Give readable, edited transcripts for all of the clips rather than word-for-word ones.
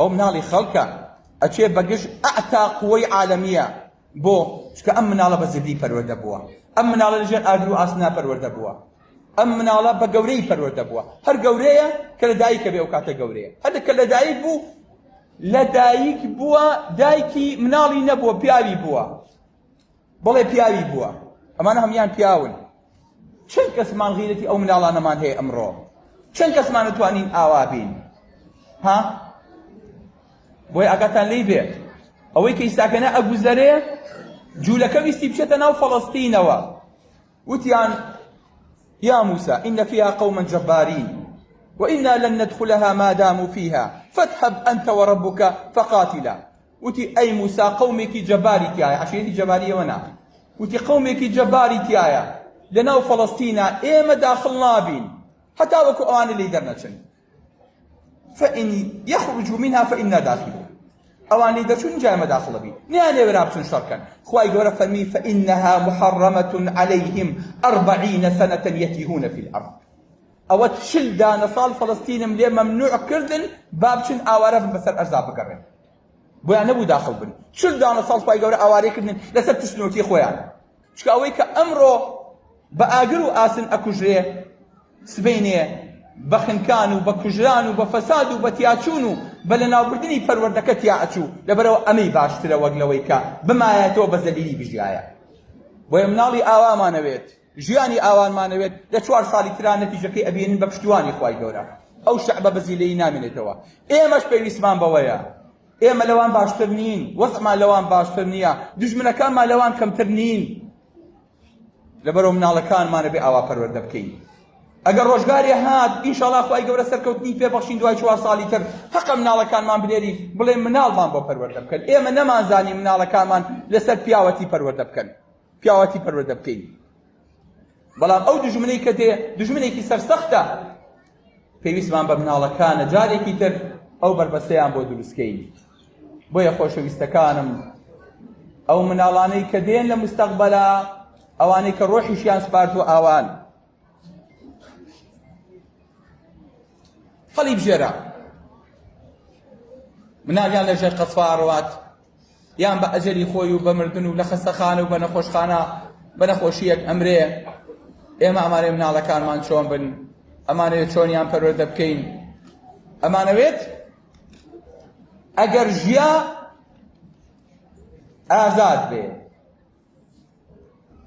ئەو مناڵی خەڵکە ئەچێ بەگشت ئەعتا قووەی عالەمیە بۆ چکە ئەم مناڵە بە زبری پەروەردە بووە، ئەم مناڵە لەژێر ئاگر و ئاسنا پەروەردە بووە، ئەم مناڵە بە گەورەی پەروەردە بووە. هەر گەورەیە کە لە دایکە بێ ئەو کاتە گەورەیە، هەر کە لە دایک بوو لە دایک بووە دایکی مناڵی نەبووە پیاوی بووە، بەڵێ پیاوی بووە. ئەمانە هەمیان پیاون. چەند کەسمان غیرەتی ئەو مناڵانەمان هەیە ئەمڕۆ؟ چەند کەسمان نتوانین ئاوا بین؟ ها؟ بۆی ئاگاتان لێی بێ ئەوەی کە ئیساکەنە ئەگوزەرێ جوولەکە ویستی بچێتە ناو فەڵەستینەوە، وتیان يا موسى إن فيها قوما جبارين وإنا لن ندخلها ما داموا فيها فاذهب أنت وربك فقاتلا. وتي أي موسى قومك جباري تيايا عشيتي جبارية ونا وتي قومك جباري تيايا لناو فلسطين إيما داخلنا بين حتى وكو أوان اللي درنشن فإن يخرجوا منها فإنا داخلون أوان اللي درشون جاي مداخل بين نياني ورابشن شركا خواهي قولة فرمي فإنها محرمة عليهم 40 سنة يتيهون في الأرض. أو تشل دانا صال فلسطين ملي ممنوع كردن بابشن آوارف بسر أرزا بقرن بويا نبو داخل بن تشل دانا صال خواهي قولة آواري كردن لسر تسنوتي خويا شكا أويك أمرو بآقر وآسن أكجري سبيني بخنكان وبكجران وبفساد وبتياچون بلنا بردني پروردك تياچو لبرو امي باشتره وقلويكا بما يتو بزليلي بجيايا ويمنالي آوا ما نويت جياني آوان ما نويت لچوار سالي تران نتيجكي ابين بپشتواني خواي گورا او شعب بزيلي نامنتوا ايماش بيويسمان بويا ايما لوان باشترنين وضع لوان باشترنيا دجمنكان ما لوان كمترنين لبرو منالكان ما نبي آوا پرورده بكين ئەگەر ڕۆژگاری هات ئینشاڵڵا خوای گەورە سەرکەوتنی پێبەخشین دوای 4 ساڵی تر حەقە مناڵەکانمان بنێری بڵێ مناڵمان بۆ پەروەردە بکەن. ئێمە نەمانزانی مناڵەکانمان لەسەر پیاوەتی پەروەردە بکەن، پیاوەتی پەروەردە بکەین. بەڵام ئەو دژمنەی کە دێ دژمنێکی سەرسەختە پێویستمان بە مناڵەکانە جارێکی تر ئەو بربەستەیان بۆ دروستکەین. بۆیە خۆشەویستەکانم ئەو مناڵانەی کە دێن لە مستەقبەلا ئەوانەی کە ڕۆحیشیان سپاردووە ئاوان خەڵی بژێرە مناڵیان لەژێر قەسفاڕوات یان بە ئەجەلی خۆی و بە مردن و لە خەستەخانە و بە نەخۆشخانە بە نەخۆشیەک ئەمرێ. ئێمە ئەمانەیە مناڵەکانمان چۆن بن، ئەمانەوێت چۆنیان پەروەردە بکەین، ئەمانەوێت ئەگەر ژیا ئازاد بێ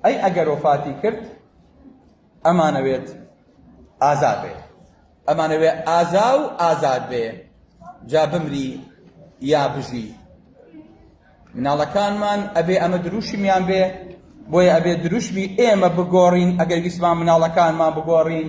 ئەی ئەگەر وەفاتی کرد ئەمانەوێت ئازاد بێ، ئەمانەوێ ئازا و ئازاد بێ، جا بمری یا بژی. مناڵەکانمان ئەبێ ئەمە دروشمیان بێ، بۆیە ئەبێ دروشمی ئێمە بگۆڕین ئەگەر ویسمان مناڵەکانمان بگۆڕین